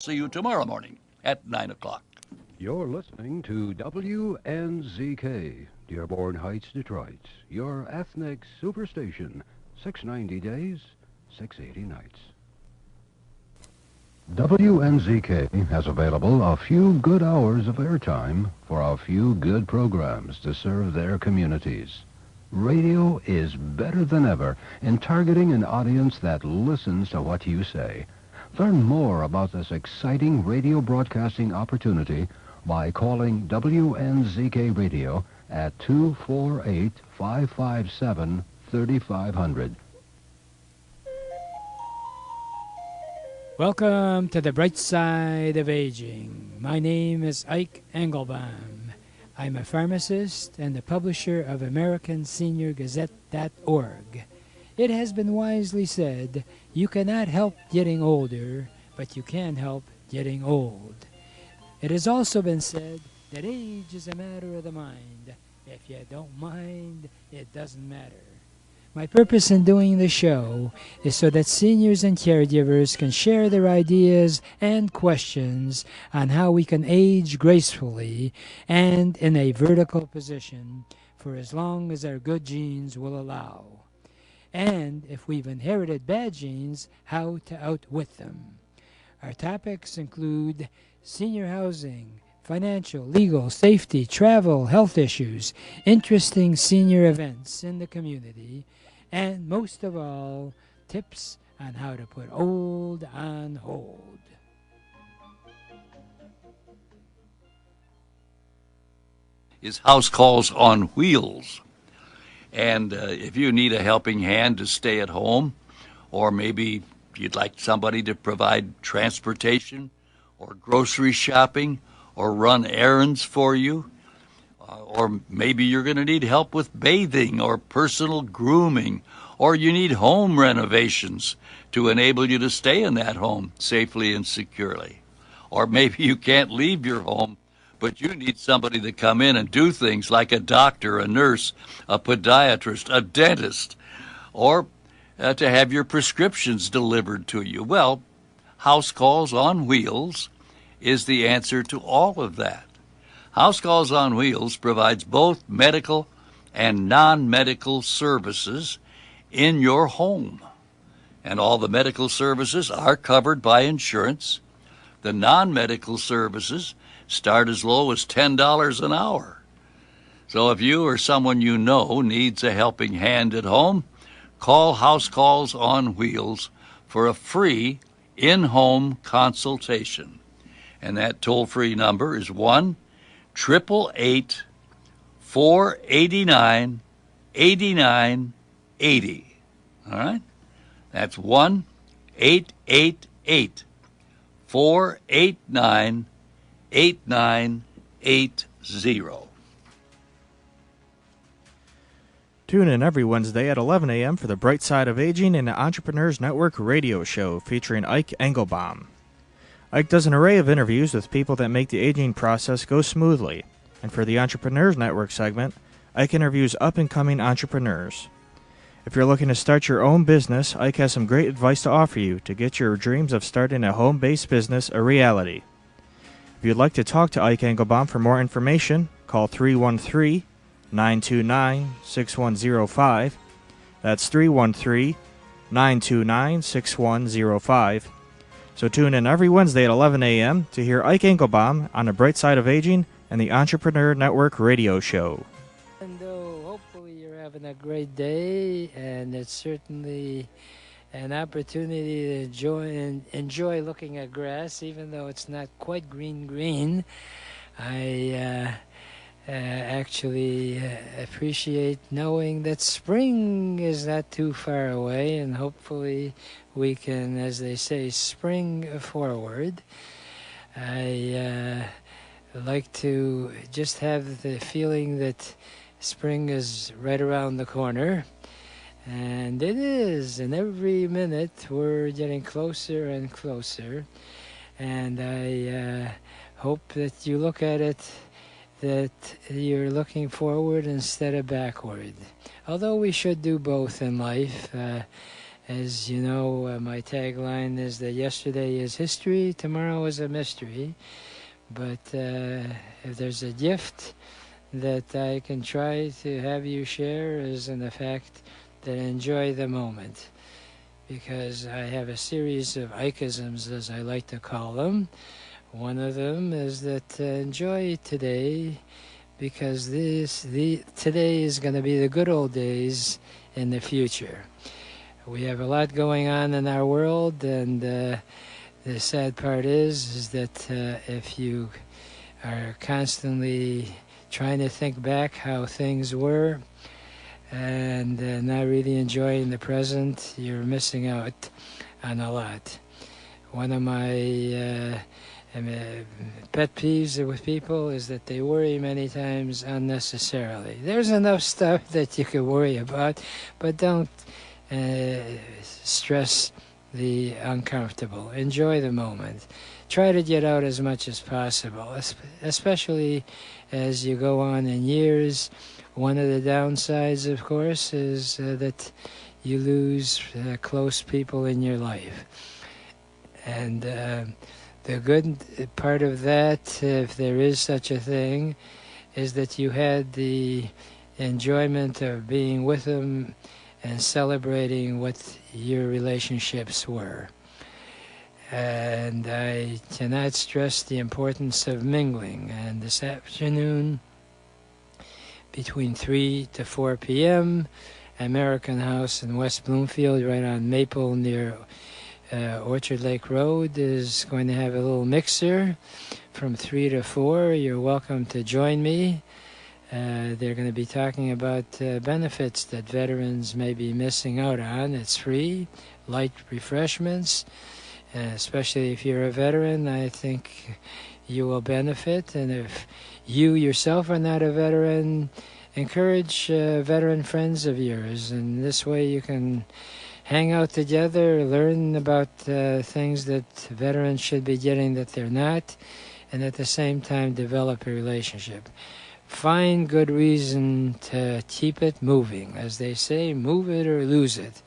See you tomorrow morning at 9 o'clock. You're listening to WNZK, Dearborn Heights, Detroit, your ethnic superstation, 690 days, 680 nights. WNZK has available a few good hours of airtime for a few good programs to serve their communities. Radio is better than ever in targeting an audience that listens to what you say. Learn more about this exciting radio broadcasting opportunity by calling WNZK Radio at 248-557-3500. Welcome to the bright side of aging. My name is Ike Engelbaum. I'm a pharmacist and the publisher of AmericanSeniorGazette.org. It has been wisely said, you cannot help getting older, but you can help getting old. It has also been said that age is a matter of the mind. If you don't mind, it doesn't matter. My purpose in doing the show is so that seniors and caregivers can share their ideas and questions on how we can age gracefully and in a vertical position for as long as our good genes will allow. And if we've inherited bad genes, how to outwit them. Our topics include senior housing, financial, legal, safety, travel, health issues, interesting senior events in the community, and most of all, tips on how to put old on hold. Is House Calls on Wheels. And if you need a helping hand to stay at home, or maybe you'd like somebody to provide transportation or grocery shopping or run errands for you, or maybe you're going to need help with bathing or personal grooming, or you need home renovations to enable you to stay in that home safely and securely. Or maybe you can't leave your home, but you need somebody to come in and do things like a doctor, a nurse, a podiatrist, a dentist, or to have your prescriptions delivered to you. Well, House Calls on Wheels is the answer to all of that. House Calls on Wheels provides both medical and non-medical services in your home. And all the medical services are covered by insurance. The non-medical services start as low as $10 an hour. So if you or someone you know needs a helping hand at home, call House Calls on Wheels for a free in-home consultation. And that toll-free number is 1-888-489-8980. All right? That's 1-888-489-8980. 8980. Tune in every Wednesday at 11 a.m. for the Bright Side of Aging and the Entrepreneurs Network radio show featuring Ike Engelbaum. Ike does an array of interviews with people that make the aging process go smoothly. And for the Entrepreneurs Network segment, Ike interviews up-and-coming entrepreneurs. If you're looking to start your own business, Ike has some great advice to offer you to get your dreams of starting a home-based business a reality. If you'd like to talk to Ike Engelbaum for more information, call 313-929-6105. That's 313-929-6105. So tune in every Wednesday at 11 a.m. to hear Ike Engelbaum on the Bright Side of Aging and the Entrepreneur Network radio show. And hopefully you're having a great day, and it's certainly an opportunity to enjoy looking at grass, even though it's not quite green. I actually appreciate knowing that spring is not too far away, and hopefully we can, as they say, spring forward. I like to just have the feeling that spring is right around the corner. And it is, and every minute we're getting closer and closer. And I hope that you look at it that you're looking forward instead of backward. Although we should do both in life, As you know, my tagline is that yesterday is history, tomorrow is a mystery. But if there's a gift that I can try to have you share is in the fact that enjoy the moment. Because I have a series of Ikeisms, as I like to call them. One of them is that enjoy today, because today is going to be the good old days in the future. We have a lot going on in our world, and the sad part is that if you are constantly trying to think back how things were and not really enjoying the present, you're missing out on a lot. One of my pet peeves with people is that they worry many times unnecessarily. There's enough stuff that you can worry about, but don't stress the uncomfortable. Enjoy the moment. Try to get out as much as possible, especially as you go on in years. One of the downsides, of course, is that you lose close people in your life. And the good part of that, if there is such a thing, is that you had the enjoyment of being with them and celebrating what your relationships were. And I cannot stress the importance of mingling. And this afternoon, between 3 to 4 p.m., American House in West Bloomfield, right on Maple near Orchard Lake Road, is going to have a little mixer from 3 to 4. You're welcome to join me. They're going to be talking about benefits that veterans may be missing out on. It's free, light refreshments, especially if you're a veteran. I think you will benefit. And if you yourself are not a veteran, encourage veteran friends of yours. And this way you can hang out together, learn about things that veterans should be getting that they're not, and at the same time develop a relationship. Find good reason to keep it moving. As they say, move it or lose it.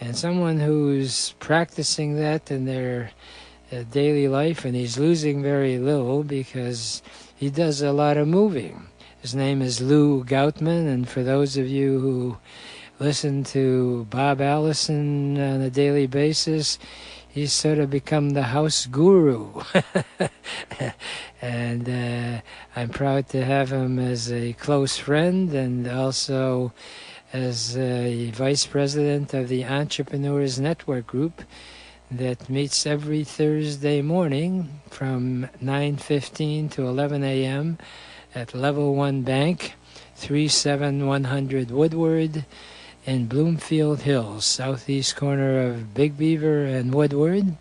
And someone who's practicing that in their daily life, and he's losing very little because he does a lot of moving. His name is Lou Goutman, and for those of you who listen to Bob Allison on a daily basis, he's sort of become the house guru. And I'm proud to have him as a close friend and also as a vice president of the Entrepreneurs Network Group that meets every Thursday morning from 9:15 to 11 a.m. at Level 1 Bank, 37100 Woodward, in Bloomfield Hills, southeast corner of Big Beaver and Woodward.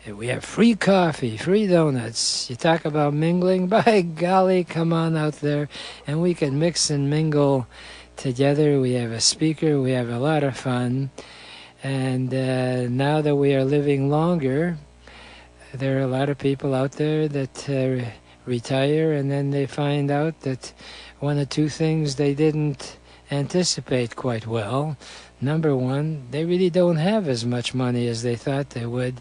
We have free coffee, free donuts. You talk about mingling, by golly, come on out there and we can mix and mingle together. We have a speaker, we have a lot of fun. And now that we are living longer, there are a lot of people out there that retire and then they find out that one or two things they didn't anticipate quite well. Number one, they really don't have as much money as they thought they would.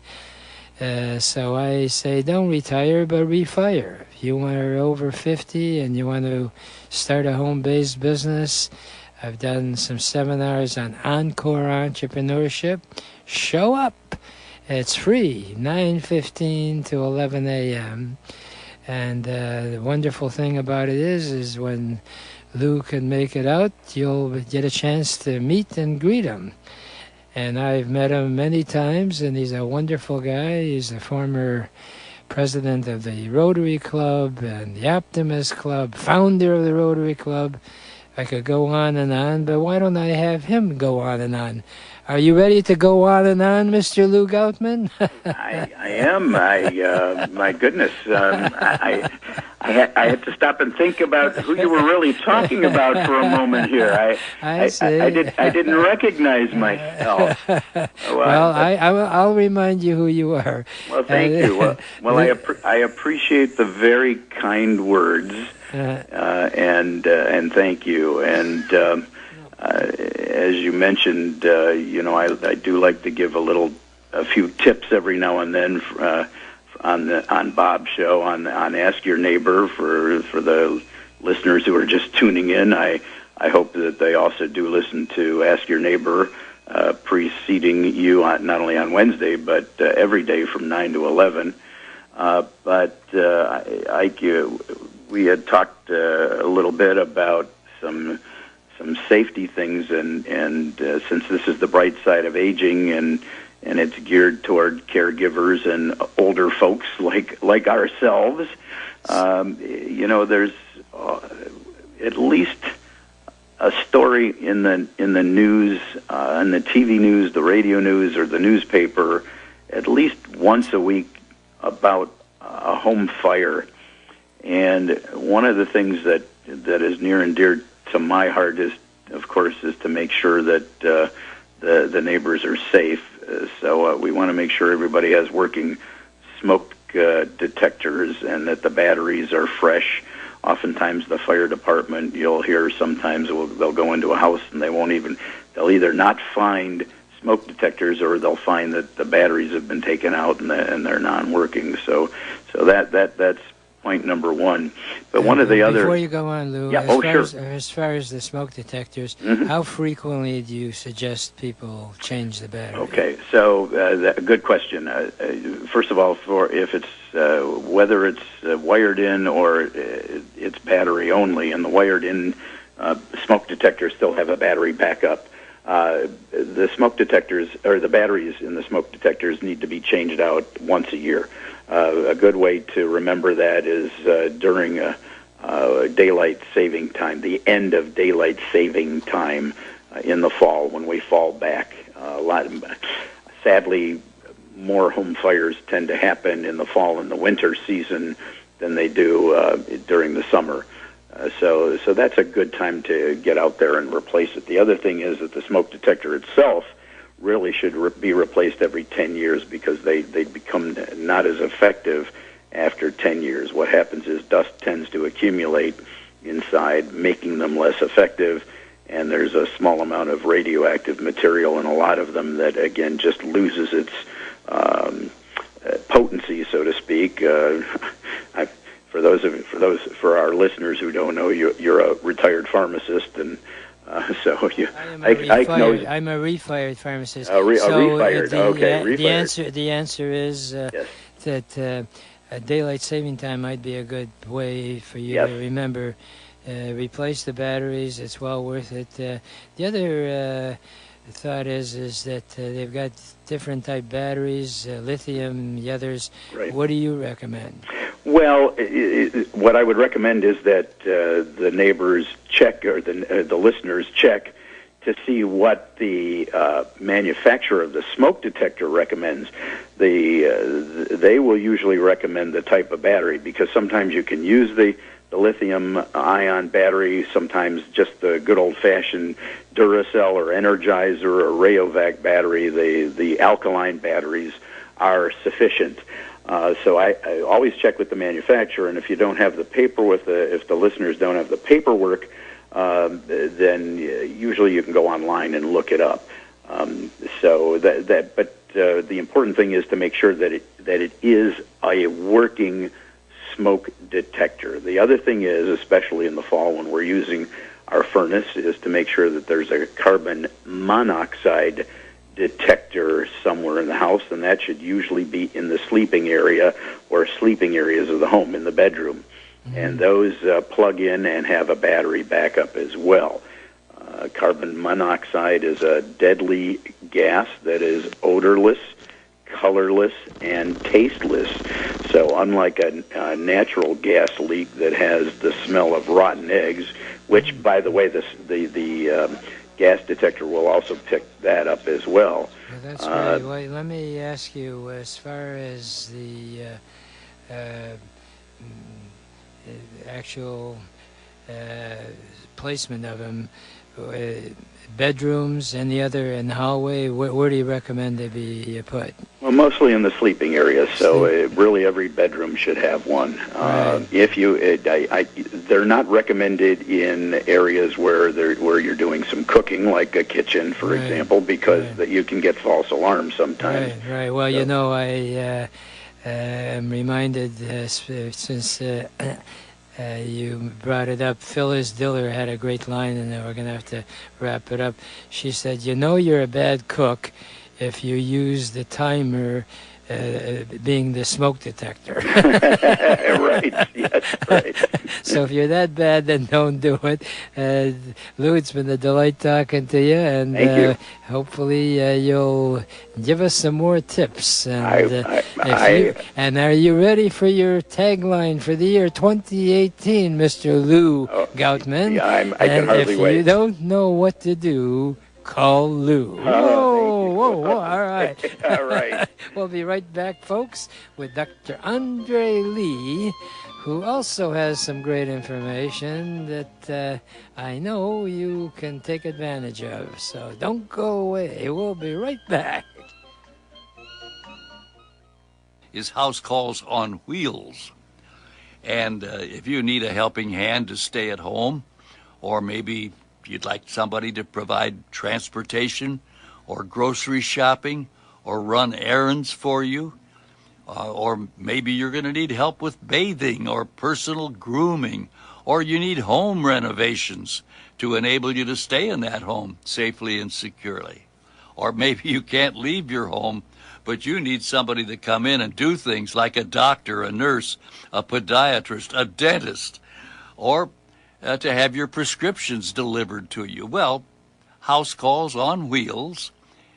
So I say don't retire, but refire. If you are over 50 and you want to start a home-based business, I've done some seminars on Encore Entrepreneurship. Show up. It's free, 9:15 to 11 a.m. And the wonderful thing about it is when Lou can make it out, you'll get a chance to meet and greet him. And I've met him many times, and he's a wonderful guy. He's a former president of the Rotary Club and the Optimist Club, founder of the Rotary Club. I could go on, but why don't I have him go on and on? Are you ready to go on and on, Mr. Lou Goutman? I am. My goodness. I had to stop and think about who you were really talking about for a moment here. I didn't recognize myself. I'll remind you who you are. Well, thank you. Well, I appreciate the very kind words, and thank you. And as you mentioned, I do like to give a few tips every now and then on Bob's show on Ask Your Neighbor for the listeners who are just tuning in. I hope that they also do listen to Ask Your Neighbor preceding you not only on Wednesday but every day from 9 to 11. We had talked a little bit about some safety things, and since this is the bright side of aging, and it's geared toward caregivers and older folks like ourselves, there's at least a story in the news, in the TV news, the radio news, or the newspaper, at least once a week about a home fire. And one of the things that is near and dear to my heart is to make sure that the neighbors are safe. So we want to make sure everybody has working smoke detectors and that the batteries are fresh. Oftentimes the fire department, you'll hear sometimes they'll go into a house and they'll either not find smoke detectors or they'll find that the batteries have been taken out and they're non-working. So that's point number one. But one of the other... Before you go on, Lou, as far as the smoke detectors, how frequently do you suggest people change the battery? Okay, so good question. First of all, if it's whether it's wired in or it's battery only, and the wired in smoke detectors still have a battery backup, the smoke detectors, or the batteries in the smoke detectors, need to be changed out once a year. A good way to remember that is during daylight saving time, the end of daylight saving time in the fall when we fall back. Sadly, more home fires tend to happen in the fall and the winter season than they do during the summer. So that's a good time to get out there and replace it. The other thing is that the smoke detector itself really should be replaced every 10 years because they become not as effective after 10 years. What happens is dust tends to accumulate inside, making them less effective, and there's a small amount of radioactive material in a lot of them that, again, just loses its potency, so to speak. For our listeners who don't know, you're a retired pharmacist, and I'm a refired pharmacist. The answer is yes. That daylight saving time might be a good way for you to remember. Replace the batteries; it's well worth it. The other thought is that they've got different type batteries, lithium, the others. Right. What do you recommend? Well, what I would recommend is that the neighbors check, or the listeners check, to see what the manufacturer of the smoke detector recommends. They will usually recommend the type of battery, because sometimes you can use the lithium-ion battery, sometimes just the good old-fashioned Duracell or Energizer or Rayovac battery. The alkaline batteries are sufficient. So I always check with the manufacturer, and if you don't have the if the listeners don't have the paperwork, then usually you can go online and look it up. But the important thing is to make sure that it is a working smoke detector. The other thing is, especially in the fall when we're using our furnace, is to make sure that there's a carbon monoxide detector somewhere in the house, and that should usually be in the sleeping area or sleeping areas of the home, in the bedroom. Mm-hmm. And those plug in and have a battery backup as well. Carbon monoxide is a deadly gas that is odorless, colorless, and tasteless. So unlike a natural gas leak that has the smell of rotten eggs, which, by the way, the gas detector will also pick that up as well. That's right. Well, let me ask you, as far as the actual placement of them, bedrooms, and the other in the hallway? Where do you recommend they be put? Well, mostly in the sleeping area, so really every bedroom should have one. Right. If you, they're not recommended in areas where you're doing some cooking, like a kitchen, for example, because that you can get false alarms sometimes. Right. Well, so, you know, I am reminded since you brought it up, Phyllis Diller had a great line, and then we're going to have to wrap it up. She said, "You know you're a bad cook if you use the timer being the smoke detector." Right, yes, right. So if you're that bad, then don't do it. Lou, it's been a delight talking to you, and thank you. Hopefully you'll give us some more tips. And, and are you ready for your tagline for the year 2018, Mr. Lou Goutman? Yeah, I can hardly wait. If you don't know what to do, call Lou. Whoa, all right. All right. We'll be right back, folks, with Dr. Andre Lee, who also has some great information that I know you can take advantage of. So don't go away. We'll be right back. Is House Calls on Wheels. And if you need a helping hand to stay at home, or maybe you'd like somebody to provide transportation or grocery shopping or run errands for you, or maybe you're going to need help with bathing or personal grooming, or you need home renovations to enable you to stay in that home safely and securely. Or maybe you can't leave your home, but you need somebody to come in and do things like a doctor, a nurse, a podiatrist, a dentist, or to have your prescriptions delivered to you. Well, House Calls on Wheels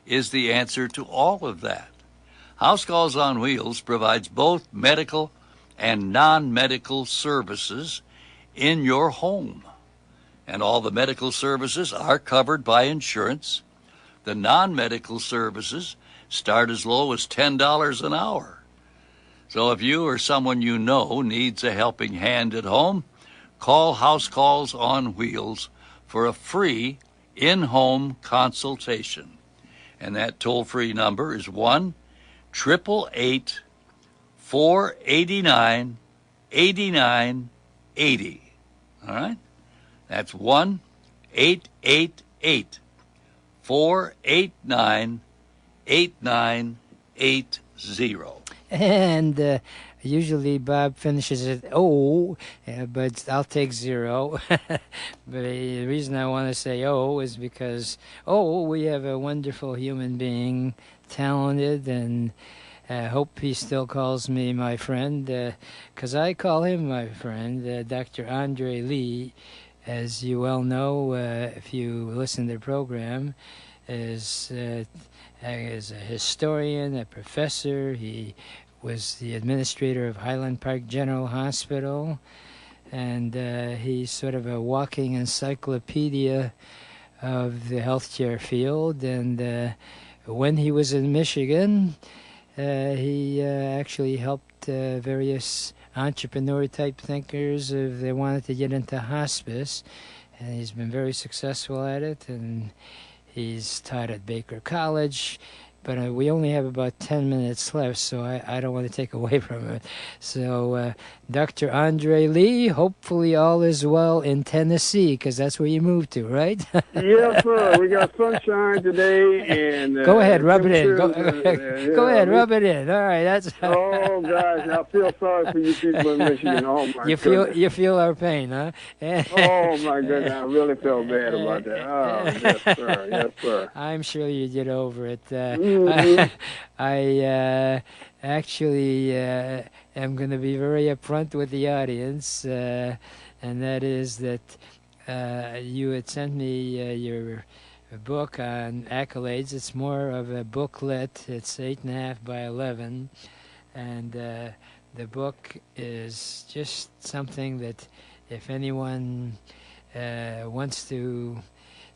is the answer to all of that. House Calls on Wheels provides both medical and non-medical services in your home. And all the medical services are covered by insurance. The non-medical services start as low as $10 an hour. So if you or someone you know needs a helping hand at home, call House Calls on Wheels for a free in-home consultation. And that toll-free number is 1-888-489-8980. All right? That's 1-888-489-8980. And usually Bob finishes at but I'll take 0. But the reason I want to say is because we have a wonderful human being, talented, and hope he still calls me my friend, because I call him my friend, Dr. Andre Lee. As you well know, if you listen to the program, is a historian, a professor. He was the administrator of Highland Park General Hospital, and he's sort of a walking encyclopedia of the healthcare field. And when he was in Michigan, he actually helped various entrepreneur-type thinkers if they wanted to get into hospice, and he's been very successful at it, and he's taught at Baker College. But we only have about 10 minutes left, so I don't want to take away from it. So, Dr. Andre Lee, hopefully all is well in Tennessee, because that's where you moved to, right? Yes, sir. We got sunshine today, and go ahead, rub it in. Go ahead, rub it in. All right, that's. Oh gosh, I feel sorry for you people in Michigan. Oh my goodness. You feel our pain, huh? Oh my goodness, I really felt bad about that. Oh yes, sir. Yes, sir. I'm sure you get over it. I actually am going to be very upfront with the audience, and that is that you had sent me your book on accolades. It's more of a booklet. It's 8.5 by 11, and the book is just something that if anyone wants to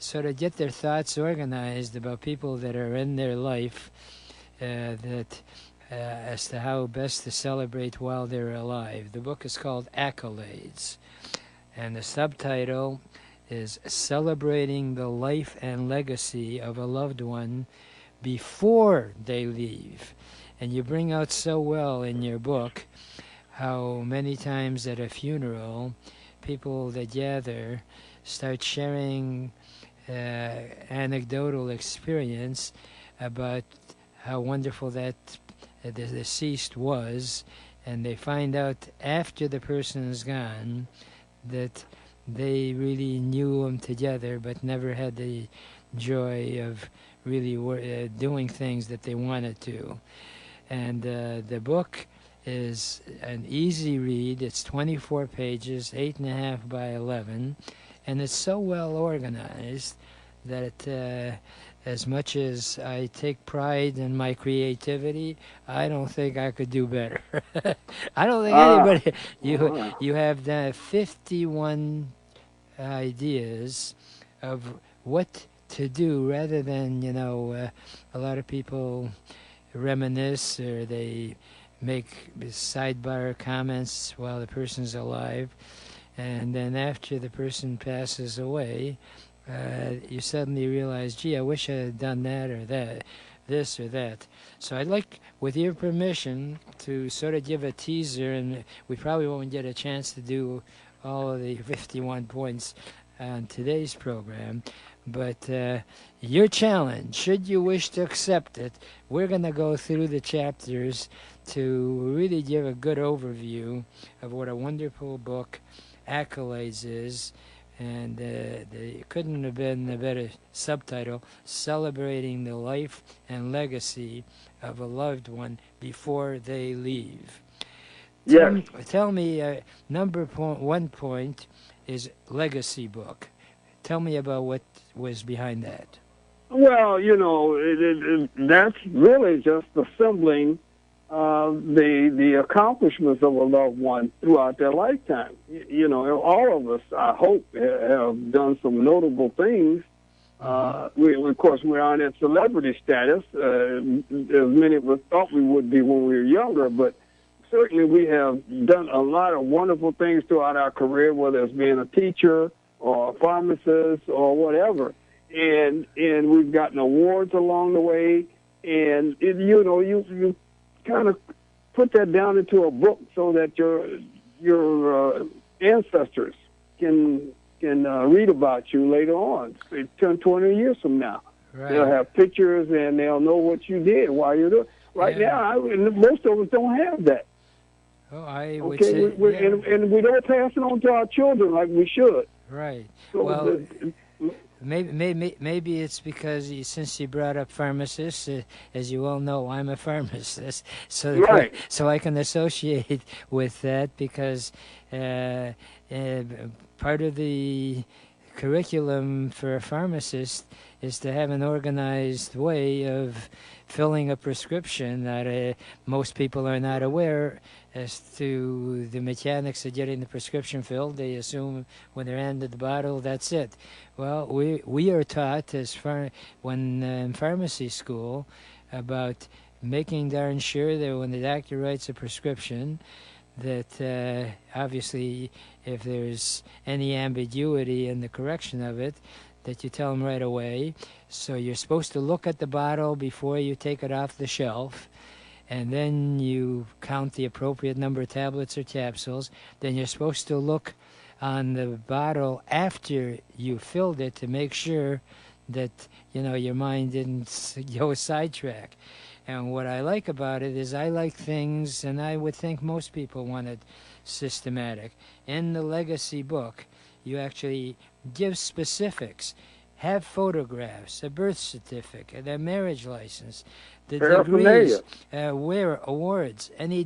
sort of get their thoughts organized about people that are in their life, as to how best to celebrate while they're alive. The book is called Accolades, and the subtitle is celebrating the life and legacy of a loved one before they leave. And you bring out so well in your book how many times at a funeral, people that gather start sharing anecdotal experience about how wonderful that the deceased was, and they find out after the person is gone that they really knew him together but never had the joy of really doing things that they wanted to. And the book is an easy read. It's 24 pages, 8.5 by 11, and it's so well organized that as much as I take pride in my creativity, I don't think I could do better. I don't think anybody. You have 51 ideas of what to do, rather than a lot of people reminisce or they make sidebar comments while the person's alive, and then after the person passes away, you suddenly realize, gee, I wish I had done that or that, this or that. So I'd like, with your permission, to sort of give a teaser, and we probably won't get a chance to do all of the 51 points on today's program, but your challenge, should you wish to accept it, we're going to go through the chapters to really give a good overview of what a wonderful book Accolades is. And there couldn't have been a better subtitle, Celebrating the Life and Legacy of a Loved One Before They Leave. Yes. Tell me, number one point is legacy book. Tell me about what was behind that. Well, that's really just assembling the accomplishments of a loved one throughout their lifetime. All of us, I hope, have done some notable things. Of course, we're on that celebrity status, as many of us thought we would be when we were younger, but certainly we have done a lot of wonderful things throughout our career, whether it's being a teacher or a pharmacist or whatever. And we've gotten awards along the way, and you kind of put that down into a book so that your ancestors can read about you later on, 10, 20 years from now. Right. They'll have pictures and they'll know what you did while you're doing. Right now, most of us don't have that. Oh, I would say, yeah. and we don't pass it on to our children like we should. Right. So well, maybe it's because since you brought up pharmacists, as you all know, I'm a pharmacist, so right. So I can associate with that, because part of the curriculum for a pharmacist is to have an organized way of filling a prescription that most people are not aware as to the mechanics of getting the prescription filled. They assume when they're handed the bottle, that's it. Well, we are taught when in pharmacy school about making darn sure that when the doctor writes a prescription, that obviously if there's any ambiguity in the correction of it, that you tell them right away. So you're supposed to look at the bottle before you take it off the shelf, and then you count the appropriate number of tablets or capsules. Then you're supposed to look on the bottle after you filled it to make sure that your mind didn't go sidetrack. And what I like about it is I like things, and I would think most people want it systematic. In the legacy book, you actually give specifics, have photographs, a birth certificate, a marriage license, the degrees, awards, any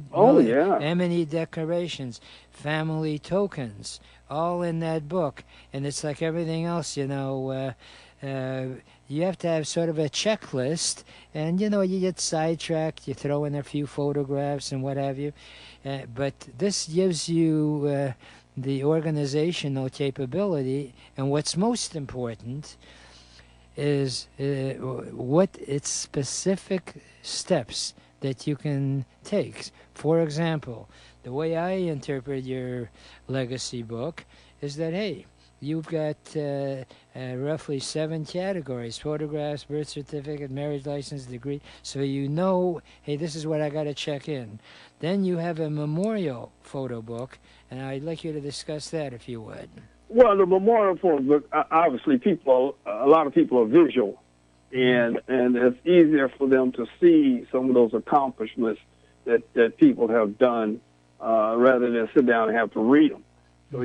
decorations, family tokens, all in that book. And it's like everything else, you have to have sort of a checklist, and you get sidetracked, you throw in a few photographs and what have you, but this gives you the organizational capability, and what's most important is what its specific steps that you can take. For example, the way I interpret your legacy book is that, hey, you've got roughly 7 categories: photographs, birth certificate, marriage license, degree. So you know, hey, this is what I got to check in. Then you have a memorial photo book, and I'd like you to discuss that if you would. Well, the memorial photo book, obviously, a lot of people are visual, and it's easier for them to see some of those accomplishments that people have done rather than sit down and have to read them. So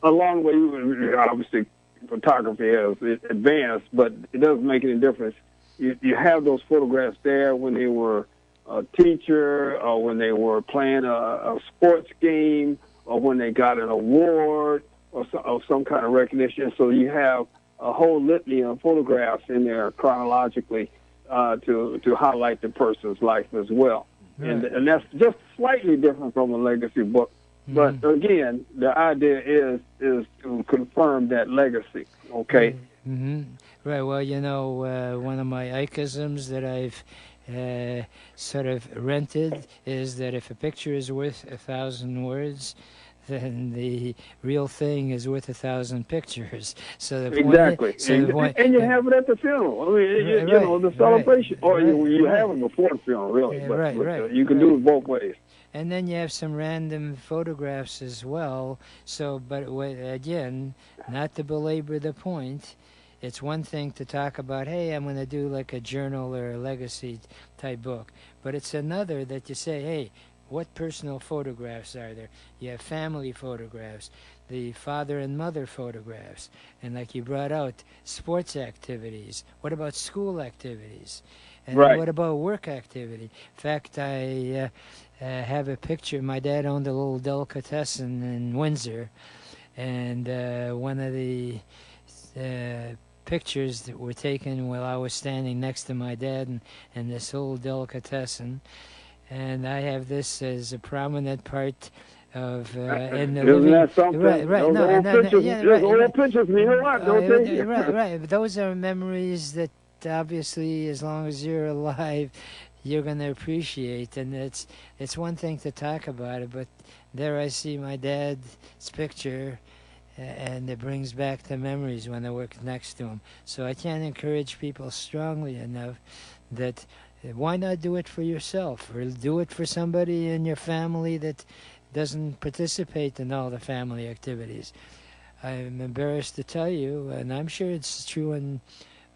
along the way, obviously, photography has advanced, but it doesn't make any difference. You have those photographs there when they were a teacher, or when they were playing a sports game, or when they got an award, or some kind of recognition. So you have a whole litany of photographs in there chronologically to highlight the person's life as well. Right. And that's just slightly different from a legacy book. But again, the idea is to confirm that legacy, okay? Right, well, you know, one of my Ikeisms that I've sort of rented is that if a picture is worth 1,000 words, then the real thing is worth 1,000 pictures. So the exactly. Point, and you have it at the funeral. I mean, you know, the celebration. Or you have it before the funeral, really. But you can do it both ways. And then you have some random photographs as well. So, but again, not to belabor the point, it's one thing to talk about, hey, I'm going to do like a journal or a legacy type book. But it's another that you say, hey, what personal photographs are there? You have family photographs, the father and mother photographs, and like you brought out, sports activities. What about school activities? And what about work activity? In fact, I have a picture. My dad owned a little delicatessen in Windsor, and one of the pictures that were taken while I was standing next to my dad and this little delicatessen. And I have this as a prominent part of in the living. That something? Right. Those old pictures mean a lot, don't they? Right. But those are memories that obviously, as long as you're alive, you're going to appreciate. And it's one thing to talk about it, but there I see my dad's picture, and it brings back the memories when I work next to him. So I can't encourage people strongly enough that why not do it for yourself, or do it for somebody in your family that doesn't participate in all the family activities. I'm embarrassed to tell you, and I'm sure it's true in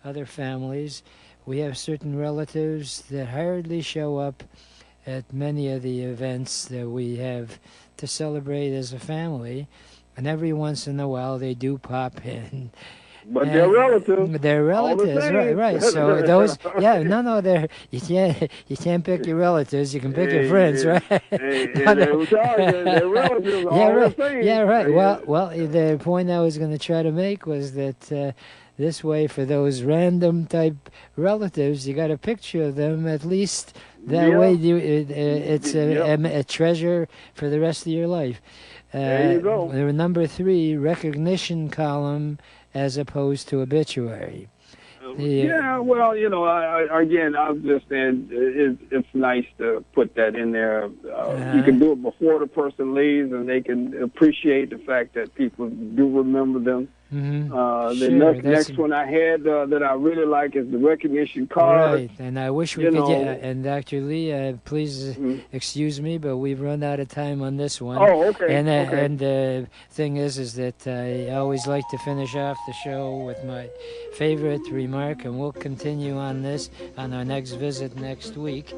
other families, we have certain relatives that hardly show up at many of the events that we have to celebrate as a family, and every once in a while they do pop in. But they're relatives. They're relatives, right. So those, they're you can't pick your relatives. You can pick your friends, right? They're relatives. Right. Well, the point I was going to try to make was that this way, for those random type relatives, you got a picture of them at least. That way, it's a treasure for the rest of your life. There you go. Number 3, recognition column as opposed to obituary. Well, you know, I'm just saying it's nice to put that in there. You can do it before the person leaves, and they can appreciate the fact that people do remember them. The next one I had that I really like is the recognition card. Right, and I wish we could get, and Dr. Lee, please excuse me, but we've run out of time on this one. Oh, okay. And the thing is that I always like to finish off the show with my favorite remark, and we'll continue on this on our next visit next week.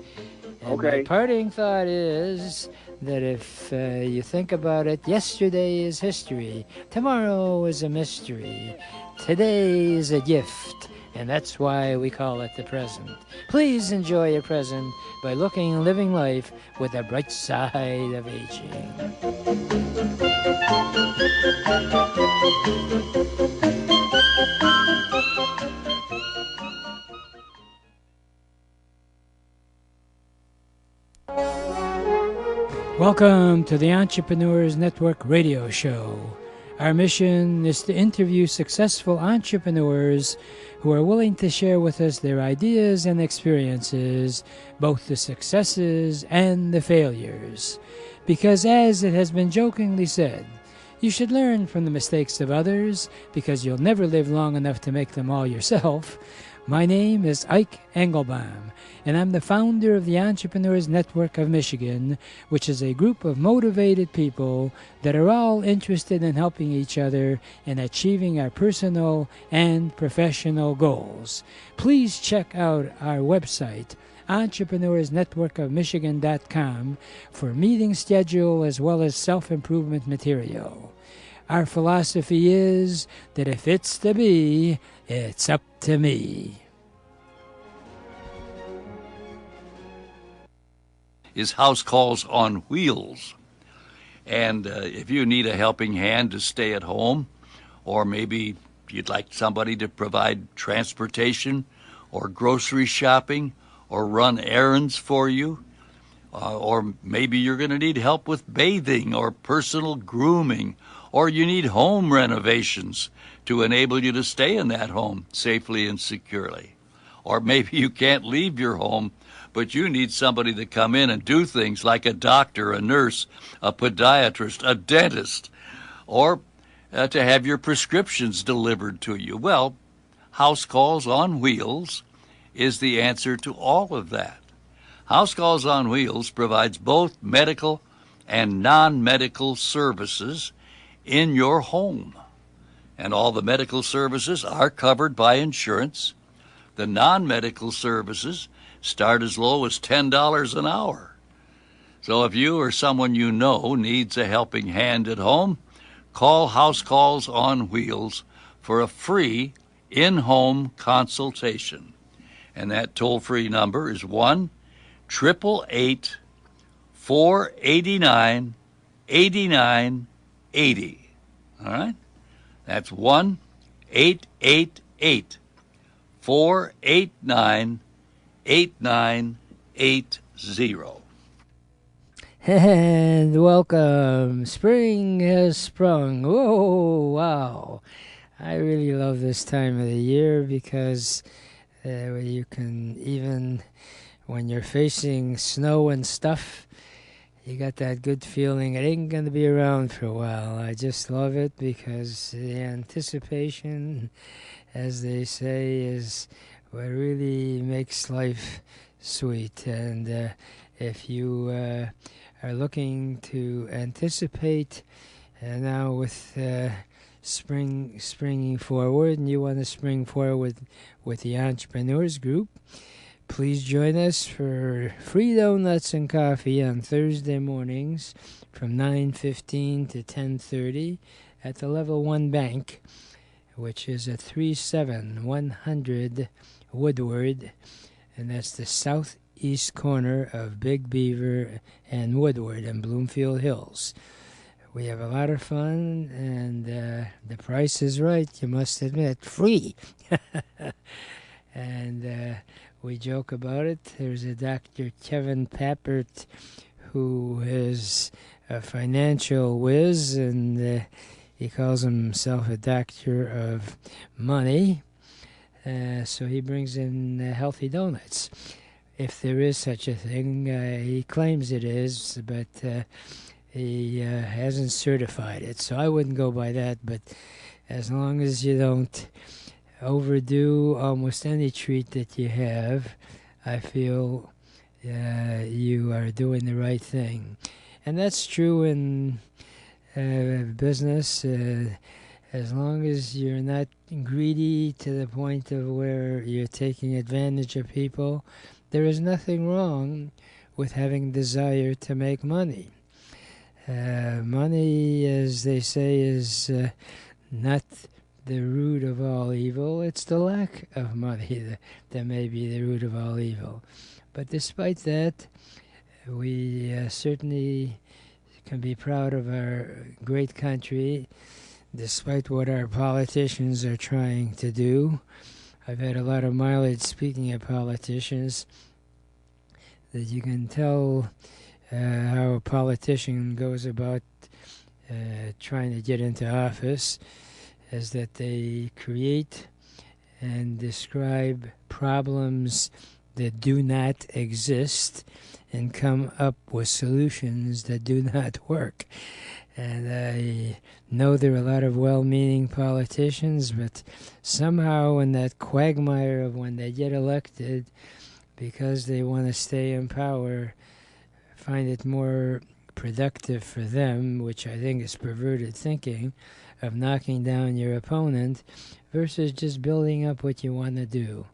And my parting thought is that if you think about it, yesterday is history, tomorrow is a mystery, today is a gift, and that's why we call it the present. Please enjoy your present by looking and living life with the bright side of aging. Welcome to the Entrepreneurs Network radio show. Our mission is to interview successful entrepreneurs who are willing to share with us their ideas and experiences, both the successes and the failures. Because as it has been jokingly said, You should learn from the mistakes of others because you'll never live long enough to make them all yourself. My name is Ike Engelbaum, and I'm the founder of the Entrepreneurs Network of Michigan, which is a group of motivated people that are all interested in helping each other in achieving our personal and professional goals. Please check out our website, entrepreneursnetworkofmichigan.com, for meeting schedule as well as self-improvement material. Our philosophy is that if it's to be, it's up to me. Is House Calls on Wheels. And if you need a helping hand to stay at home, or maybe you'd like somebody to provide transportation or grocery shopping or run errands for you, or maybe you're going to need help with bathing or personal grooming, or you need home renovations to enable you to stay in that home safely and securely. Or maybe you can't leave your home, but you need somebody to come in and do things like a doctor, a nurse, a podiatrist, a dentist, or to have your prescriptions delivered to you. Well, House Calls on Wheels is the answer to all of that. House Calls on Wheels provides both medical and non-medical services in your home. And all the medical services are covered by insurance. The non-medical services start as low as $10 an hour. So if you or someone you know needs a helping hand at home, call House Calls on Wheels for a free in-home consultation. And that toll-free number is 1-888-489-8980. All right? That's 1-888-489-8980. And welcome. Spring has sprung. Oh, wow. I really love this time of the year because you can, even when you're facing snow and stuff, you got that good feeling it ain't going to be around for a while. I just love it because the anticipation, as they say, is what really makes life sweet. And if you are looking to anticipate now with springing forward, and you want to spring forward with the Entrepreneurs Group, please join us for free donuts and coffee on Thursday mornings from 9:15 to 10:30 at the Level 1 Bank, which is at 37100 Woodward, and that's the southeast corner of Big Beaver and Woodward in Bloomfield Hills. We have a lot of fun, and the price is right, you must admit, free. And we joke about it. There's a Dr. Kevin Pappert who is a financial whiz, and he calls himself a doctor of money. So he brings in healthy donuts. If there is such a thing, he claims it is, but he hasn't certified it. So I wouldn't go by that, but as long as you don't overdo almost any treat that you have, I feel you are doing the right thing. And that's true in business. As long as you're not greedy to the point of where you're taking advantage of people, there is nothing wrong with having desire to make money. Money, as they say, is not the root of all evil. It's the lack of money that may be the root of all evil. But despite that, we certainly can be proud of our great country, despite what our politicians are trying to do. I've had a lot of mileage speaking of politicians, that you can tell how a politician goes about trying to get into office, is that they create and describe problems that do not exist and come up with solutions that do not work. And I know there are a lot of well-meaning politicians, but somehow in that quagmire of when they get elected, because they want to stay in power, find it more productive for them, which I think is perverted thinking, of knocking down your opponent versus just building up what you want to do.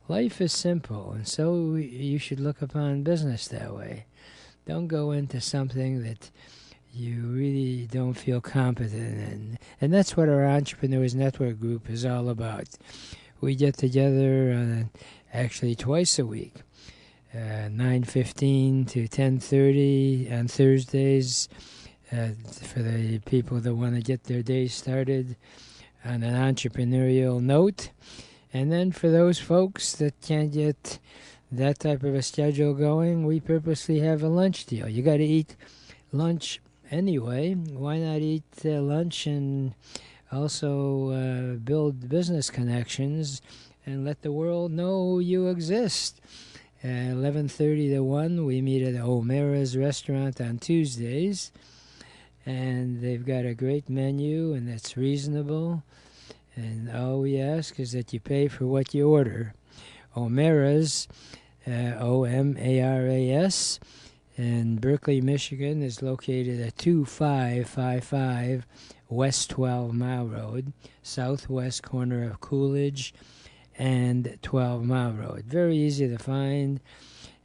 Life is simple, and so you should look upon business that way. Don't go into something that you really don't feel competent in. And that's what our Entrepreneurs Network group is all about. We get together actually twice a week, 9:15 to 10:30 on Thursdays, for the people that want to get their day started on an entrepreneurial note. And then for those folks that can't get that type of a schedule going, we purposely have a lunch deal. You got to eat lunch anyway. Why not eat lunch and also build business connections and let the world know you exist? 11:30 to 1, we meet at O'Mara's restaurant on Tuesdays, and they've got a great menu, and it's reasonable, and all we ask is that you pay for what you order. O'Mara's, O-M-A-R-A-S, in Berkeley, Michigan, is located at 2555 West 12 Mile Road, southwest corner of Coolidge and 12 Mile Road. Very easy to find,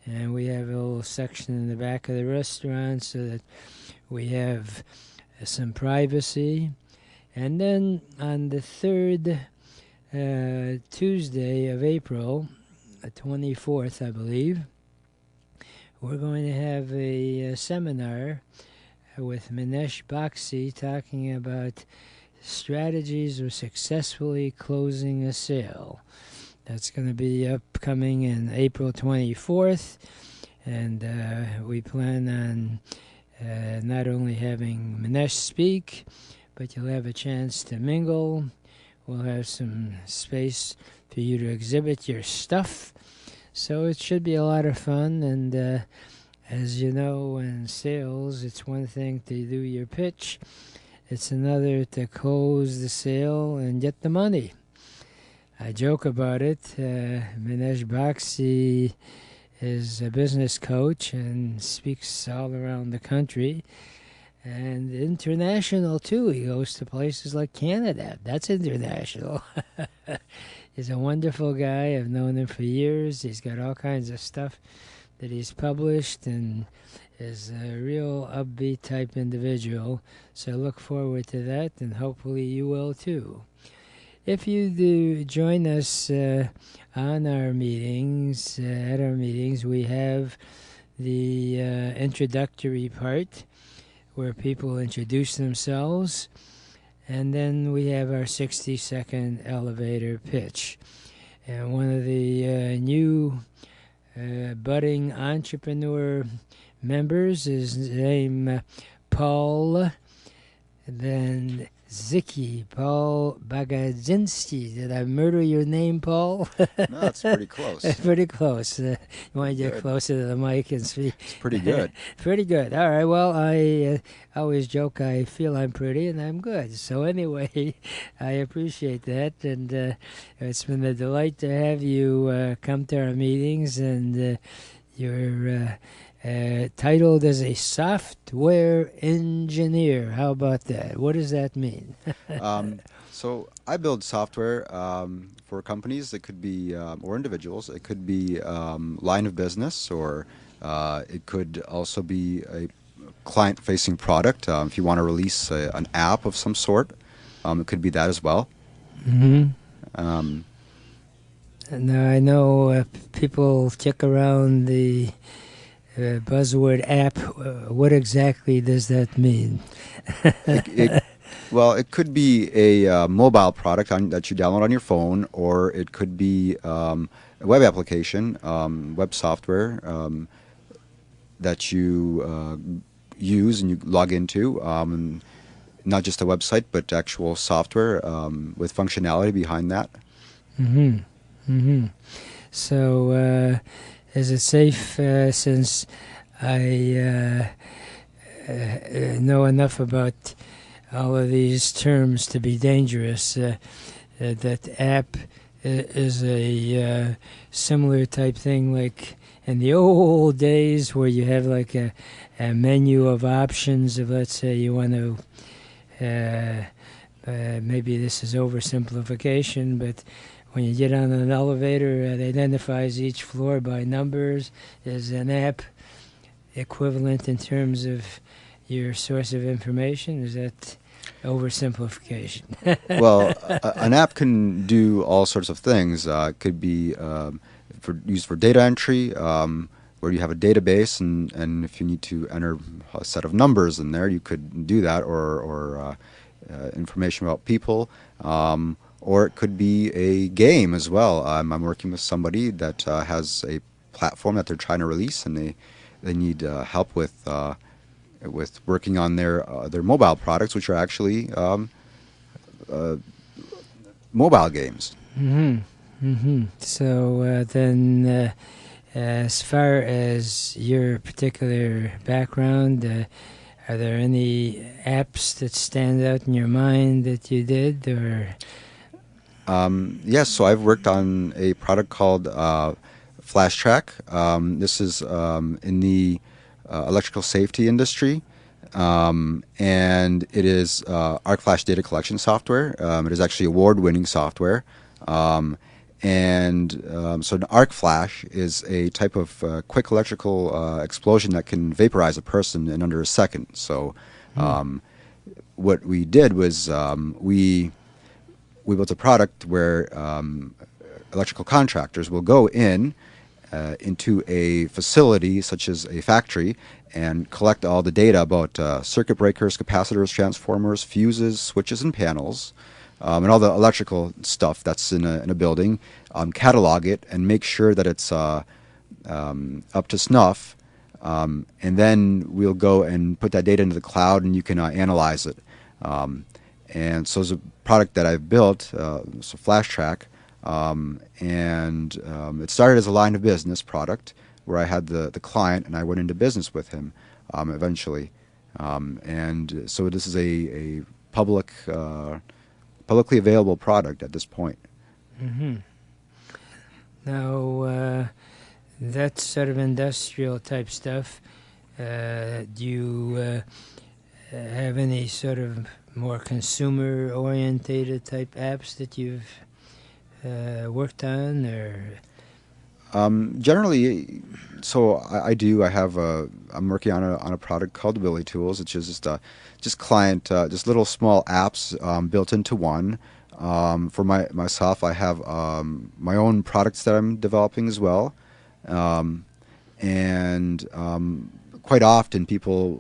and we have a little section in the back of the restaurant so that we have some privacy. And then on the third Tuesday of April, the 24th, I believe, we're going to have a seminar with Minesh Bakshi talking about strategies of successfully closing a sale. That's going to be upcoming in April 24th, and we plan on not only having Minesh speak, but you'll have a chance to mingle. We'll have some space for you to exhibit your stuff. So it should be a lot of fun, and as you know, in sales, it's one thing to do your pitch. It's another to close the sale and get the money. I joke about it. Minesh Bakshi is a business coach and speaks all around the country. And international, too. He goes to places like Canada. That's international. He's a wonderful guy. I've known him for years. He's got all kinds of stuff that he's published and is a real upbeat type individual. So look forward to that, and hopefully you will, too. If you do join us on our meetings, at our meetings, we have the introductory part, where people introduce themselves, and then we have our 60-second elevator pitch. And one of the new budding entrepreneur members is named Paul Van Zicki, Paul Bagadzinski. Did I murder your name, Paul? No, it's pretty close. Pretty close. You want to get closer to the mic and speak. It's pretty good. Pretty good. All right. Well, I always joke I feel I'm pretty and I'm good. So anyway, I appreciate that. And it's been a delight to have you come to our meetings. And you're titled as a software engineer. How about that? What does that mean? So I build software for companies. It could be, or individuals. It could be line of business, or it could also be a client-facing product. If you want to release an app of some sort, it could be that as well. Mm-hmm. Now, I know people kick around the buzzword app. What exactly does that mean? Well, it could be a mobile product that you download on your phone, or it could be a web application, web software that you use and you log into. Not just a website, but actual software with functionality behind that. Mm-hmm. Mm-hmm. So, is it safe, since I know enough about all of these terms to be dangerous, that app is a similar type thing like in the old days where you have like a menu of options of, let's say you want to, maybe this is oversimplification, but when you get on an elevator, it identifies each floor by numbers. Is an app equivalent in terms of your source of information? Is that oversimplification? Well, an app can do all sorts of things. It could be used for data entry, where you have a database, and if you need to enter a set of numbers in there, you could do that, or information about people. Or it could be a game as well. I'm working with somebody that has a platform that they're trying to release, and they need help with working on their mobile products, which are actually mobile games. So then, as far as your particular background, are there any apps that stand out in your mind that you did, or? Yes, so I've worked on a product called Flash Track. This is in the electrical safety industry, and it is Arc Flash data collection software. It is actually award-winning software. So an arc flash is a type of quick electrical explosion that can vaporize a person in under a second. So what we did was we built a product where electrical contractors will go into a facility such as a factory and collect all the data about circuit breakers, capacitors, transformers, fuses, switches, and panels, and all the electrical stuff that's in a building, catalog it and make sure that it's up to snuff, and then we'll go and put that data into the cloud, and you can analyze it. And so it's a product that I've built, it's a Flash Track, and it started as a line of business product where I had the client and I went into business with him eventually. And so this is a publicly available product at this point. Now, that sort of industrial type stuff, do you have any sort of more consumer-orientated type apps that you've worked on, or? Generally, so I do. I'm working on a product called Willy Tools, which is just client, just little small apps built into one. For myself, I have my own products that I'm developing as well, and quite often people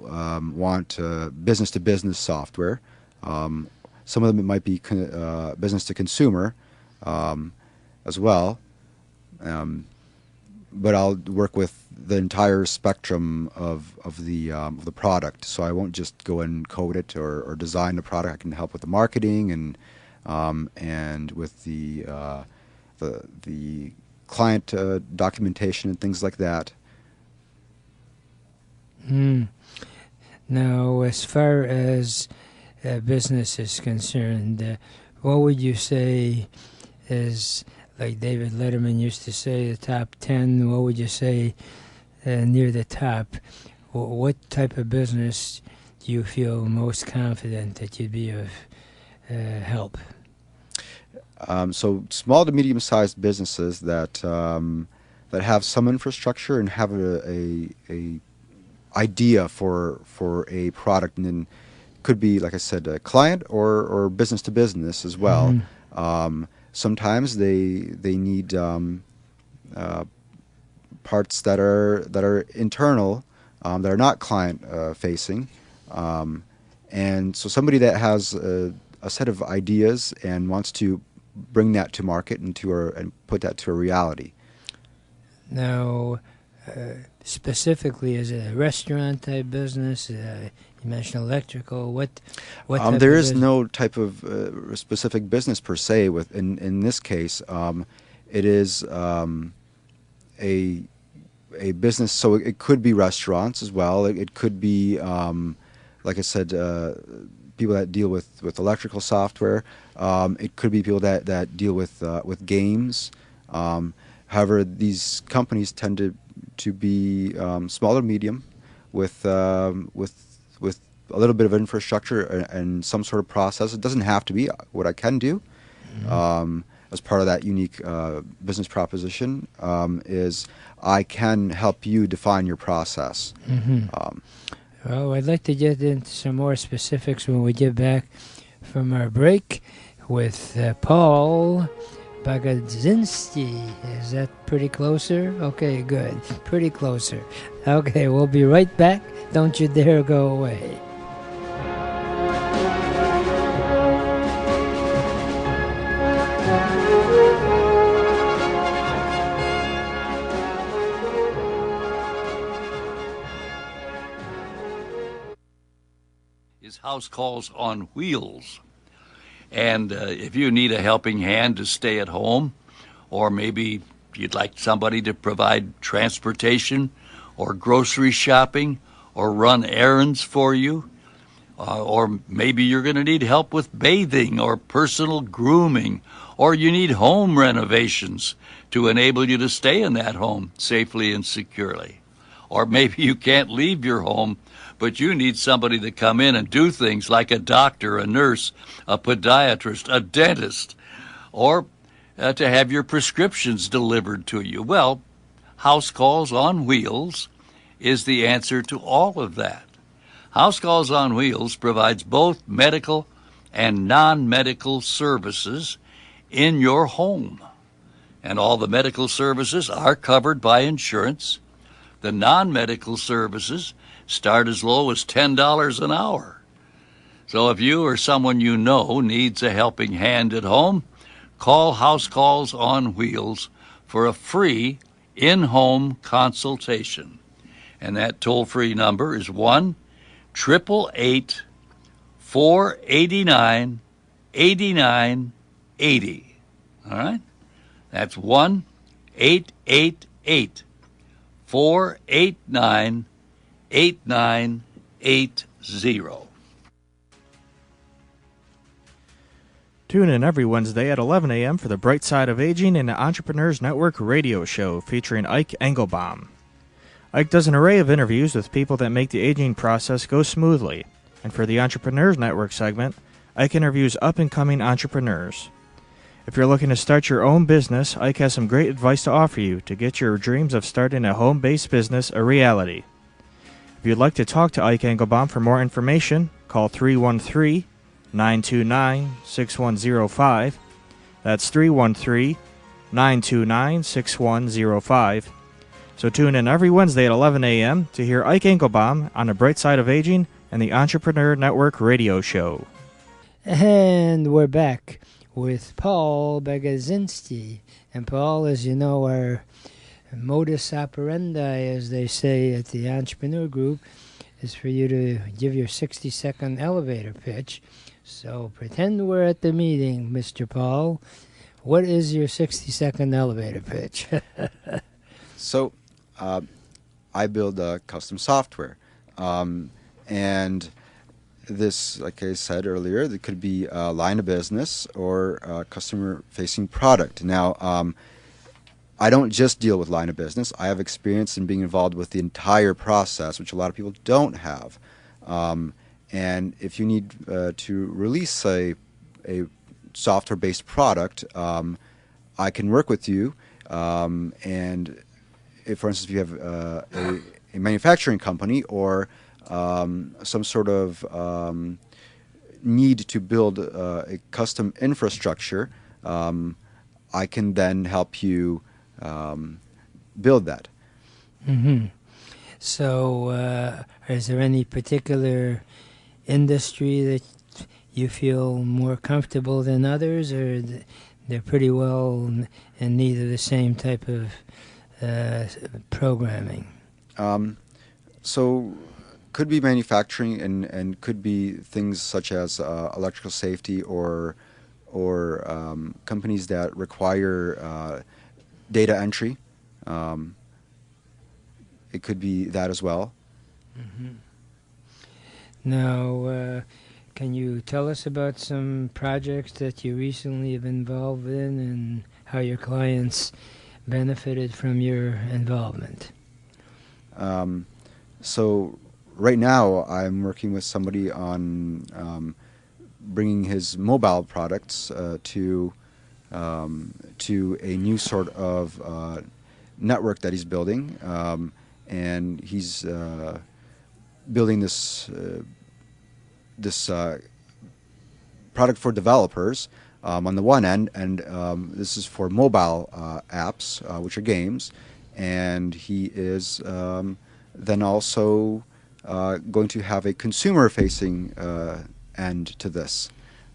want business-to-business software. Some of them it might be business to consumer as well, but I'll work with the entire spectrum of the product. So I won't just go and code it or design the product. I can help with the marketing and with the client documentation and things like that. Now, as far as business is concerned, what would you say is, like David Letterman used to say, the top 10? What would you say near the top? What type of business do you feel most confident that you'd be of help? So small to medium-sized businesses that have some infrastructure and have a idea for a product, and then could be, like I said, a client or business to business as well. Sometimes they need parts that are internal, that are not client facing, and so somebody that has a set of ideas and wants to bring that to market and put that to a reality. Now, specifically, is it a restaurant type business? You mentioned electrical. What there is no type of specific business per se. In this case, it is a business. So it could be restaurants as well. It could be, like I said, people that deal with electrical software. It could be people that deal with games. However, these companies tend to be small or medium, with a little bit of infrastructure and some sort of process. It doesn't have to be. What I can do, as part of that unique business proposition, is I can help you define your process. Well, I'd like to get into some more specifics when we get back from our break with Paul Bagadzinski. Is that pretty closer? Okay, good. Pretty closer. Okay, we'll be right back. Don't you dare go away. House calls on wheels. And if you need a helping hand to stay at home, or maybe you'd like somebody to provide transportation or grocery shopping or run errands for you, or maybe you're going to need help with bathing or personal grooming, or you need home renovations to enable you to stay in that home safely and securely. Or maybe you can't leave your home, but you need somebody to come in and do things like a doctor, a nurse, a podiatrist, a dentist, or to have your prescriptions delivered to you. Well, House Calls on Wheels is the answer to all of that. House Calls on Wheels provides both medical and non-medical services in your home. And all the medical services are covered by insurance. The non-medical services start as low as $10 an hour. So if you or someone you know needs a helping hand at home, call House Calls on Wheels for a free in-home consultation. And that toll-free number is 1-888-489-8980. All right? That's 1-888-489-8980. Tune in every Wednesday at 11 a.m. for the Bright Side of Aging and the Entrepreneurs Network radio show featuring Ike Engelbaum. Ike does an array of interviews with people that make the aging process go smoothly. And for the Entrepreneurs Network segment, Ike interviews up-and-coming entrepreneurs. If you're looking to start your own business, Ike has some great advice to offer you to get your dreams of starting a home-based business a reality. If you'd like to talk to Ike Engelbaum for more information, call 313-929-6105. That's 313-929-6105. So tune in every Wednesday at 11 a.m. to hear Ike Engelbaum on the Bright Side of Aging and the Entrepreneur Network radio show. And we're back with Paul Bagadzinski. And Paul, as you know, our modus operandi, as they say at the Entrepreneur Group, is for you to give your 60-second elevator pitch. So pretend we're at the meeting, Mr. Paul. What is your 60-second elevator pitch? So, I build custom software. And this, like I said earlier, it could be a line of business or a customer-facing product. Now, I don't just deal with line of business. I have experience in being involved with the entire process, which a lot of people don't have. And if you need to release a software-based product, I can work with you. And if, for instance, if you have a manufacturing company or some sort of need to build a custom infrastructure, I can then help you build that. Mm-hmm. So, is there any particular industry that you feel more comfortable than others, or they're pretty well in need of the same type of programming? So, could be manufacturing and could be things such as electrical safety or companies that require data entry. It could be that as well. Mm-hmm. Now, can you tell us about some projects that you recently have been involved in and how your clients benefited from your involvement? So right now I'm working with somebody on bringing his mobile products to a new sort of network that he's building, and he's building this product for developers on the one end, and this is for mobile apps, which are games, and he is then also going to have a consumer-facing end to this,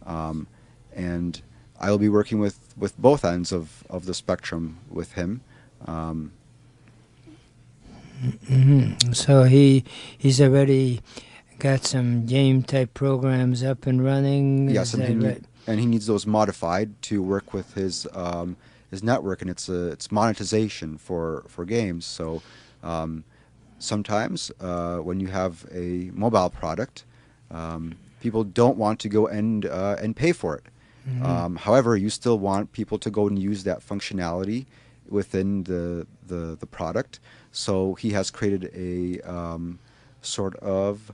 and I will be working with both ends of the spectrum with him. Mm-hmm. So he's already got some game type programs up and running. Yes, is that right? And he needs those modified to work with his network, and it's monetization for games. So sometimes when you have a mobile product, people don't want to go and pay for it. Mm-hmm. However, you still want people to go and use that functionality within the product. So he has created a sort of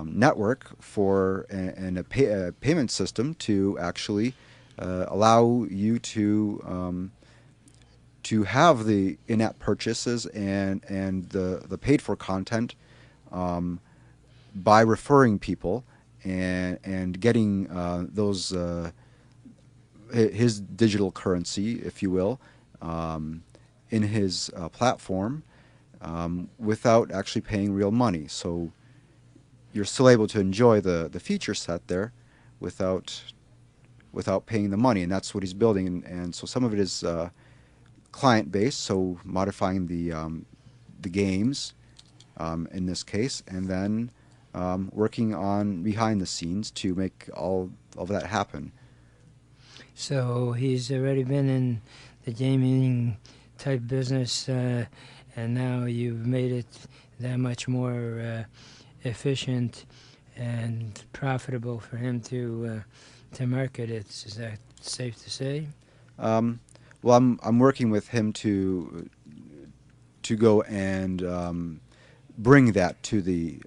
network for a payment system to actually allow you to have the in-app purchases and the paid for content by referring people and getting those his digital currency, if you will, in his platform without actually paying real money. So you're still able to enjoy the feature set there without paying the money, and that's what he's building. And so some of it is client-based, so modifying the games in this case, and then working on behind the scenes to make all of that happen. So he's already been in the gaming type business, and now you've made it that much more efficient and profitable for him to market it. Is that safe to say? Well, I'm working with him to go and bring that to the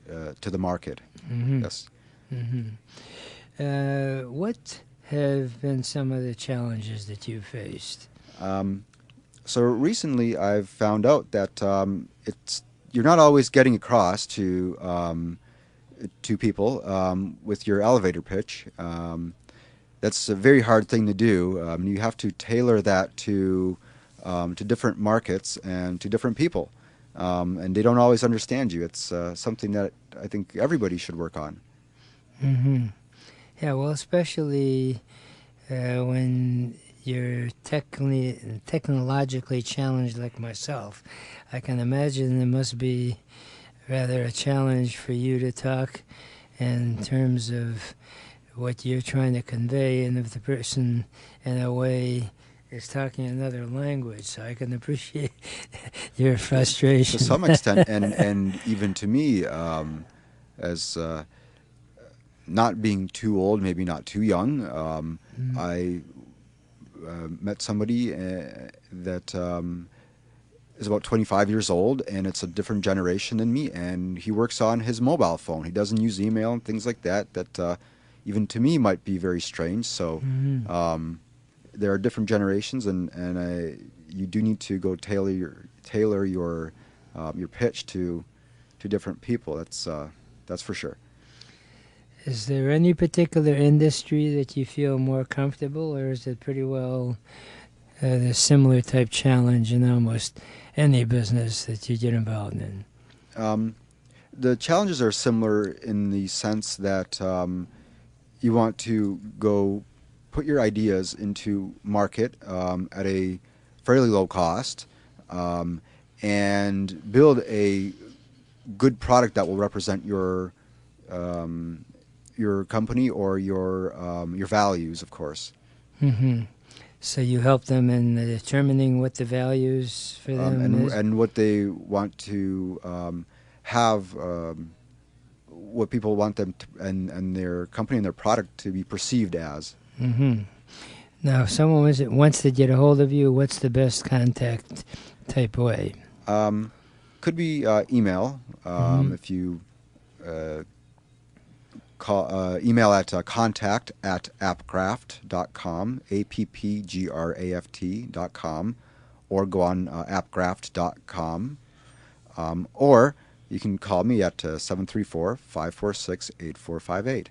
market. Mm-hmm. Yes. Mm-hmm. What have been some of the challenges that you've faced? So recently, I've found out that you're not always getting across to people with your elevator pitch. That's a very hard thing to do. You have to tailor that to different markets and to different people, and they don't always understand you. It's something that I think everybody should work on. Mm-hmm. Yeah, well, especially when you're technologically challenged like myself. I can imagine it must be rather a challenge for you to talk in terms of what you're trying to convey, and if the person in a way is talking another language, so I can appreciate your frustration. To some extent, and even to me, as not being too old, maybe not too young, I met somebody that is about 25 years old, and it's a different generation than me, and he works on his mobile phone. He doesn't use email and things like that even to me might be very strange. So there are different generations, and you do need to go tailor your pitch to different people. That's for sure. Is there any particular industry that you feel more comfortable, or is it pretty well the similar type challenge in almost any business that you get involved in? The challenges are similar in the sense that you want to go put your ideas into market at a fairly low cost and build a good product that will represent your company or your values, of course. Mm-hmm. So you help them in determining what the values for them is? And what they want to have, what people want them to, and their company and their product to be perceived as. Mm-hmm. Now, if someone wants to get a hold of you, what's the best contact type way? Could be email. If you email at contact@appgraft.com, appgraft.com, or go on appgraft.com, or you can call me at 734-546-8458.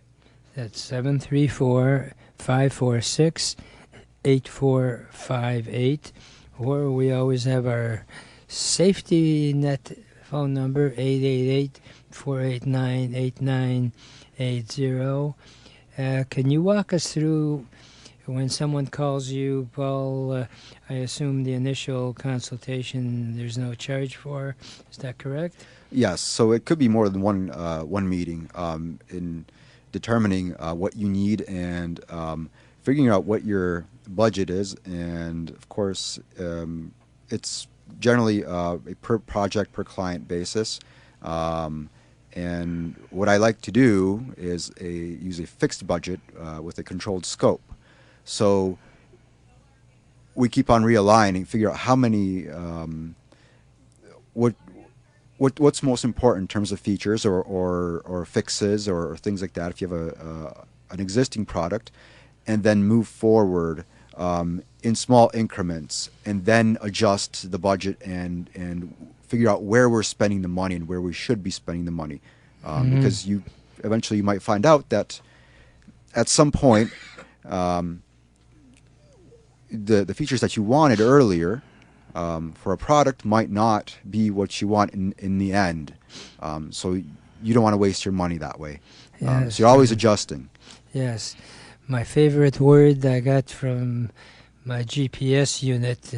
That's 734-546-8458, or we always have our safety net phone number, 888-489-8980. Can you walk us through when someone calls you, Paul? I assume the initial consultation there's no charge for. Is that correct? Yes, so it could be more than one meeting in determining what you need and figuring out what your budget is. And of course, it's generally a per project, per client basis. And what I like to do is use a fixed budget with a controlled scope. So we keep on realigning, figure out how many, what's most important in terms of features or fixes or things like that if you have an existing product, and then move forward in small increments, and then adjust the budget and figure out where we're spending the money and where we should be spending the money. Because you might find out that at some point the features that you wanted earlier for a product might not be what you want in the end. So you don't want to waste your money that way. Yes. So you're always adjusting. Yes. My favorite word I got from my GPS unit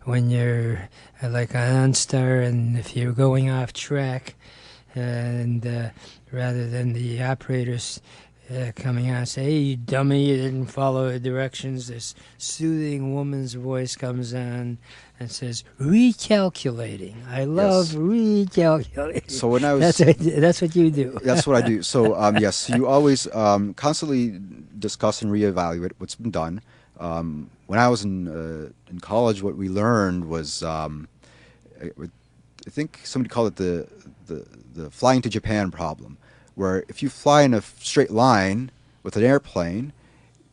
when you're like on OnStar, and if you're going off track, and rather than the operators coming on and say, "Hey, you dummy, you didn't follow the directions," this soothing woman's voice comes on and says, "Recalculating." I love recalculating. So when I was that's what you do. That's what I do. So yes, you always constantly discuss and reevaluate what's been done. When I was in college, what we learned was I think somebody called it the flying to Japan problem, where if you fly in a straight line with an airplane,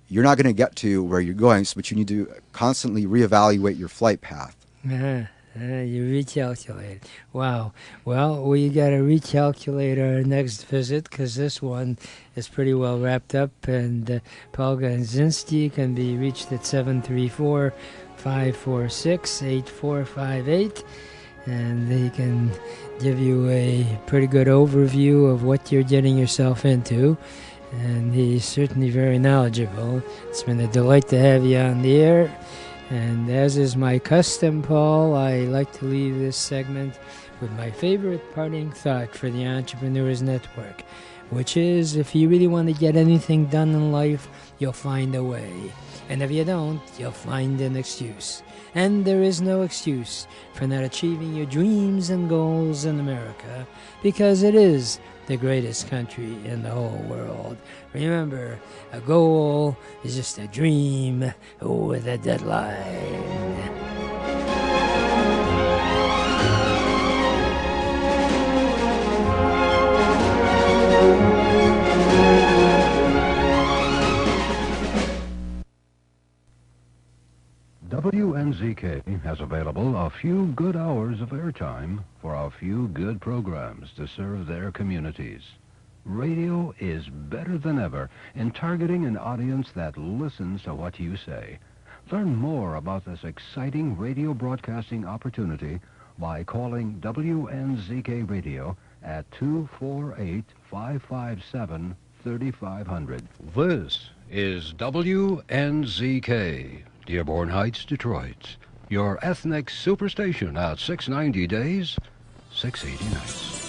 you're not going to get to where you're going, but you need to constantly reevaluate your flight path. You recalculate. Wow. Well, we got to recalculate our next visit, because this one is pretty well wrapped up. And Paul Bagadzinski can be reached at 734-546-8458. And he can give you a pretty good overview of what you're getting yourself into. And he's certainly very knowledgeable. It's been a delight to have you on the air. And as is my custom, Paul, I like to leave this segment with my favorite parting thought for the Entrepreneurs Network, which is, if you really want to get anything done in life, you'll find a way. And if you don't, you'll find an excuse. And there is no excuse for not achieving your dreams and goals in America, because it is the greatest country in the whole world. Remember, a goal is just a dream with a deadline. WNZK has available a few good hours of airtime for a few good programs to serve their communities. Radio is better than ever in targeting an audience that listens to what you say. Learn more about this exciting radio broadcasting opportunity by calling WNZK Radio at 248-557-3500. This is WNZK, Dearborn Heights, Detroit. Your ethnic superstation at 690 days, 680 nights.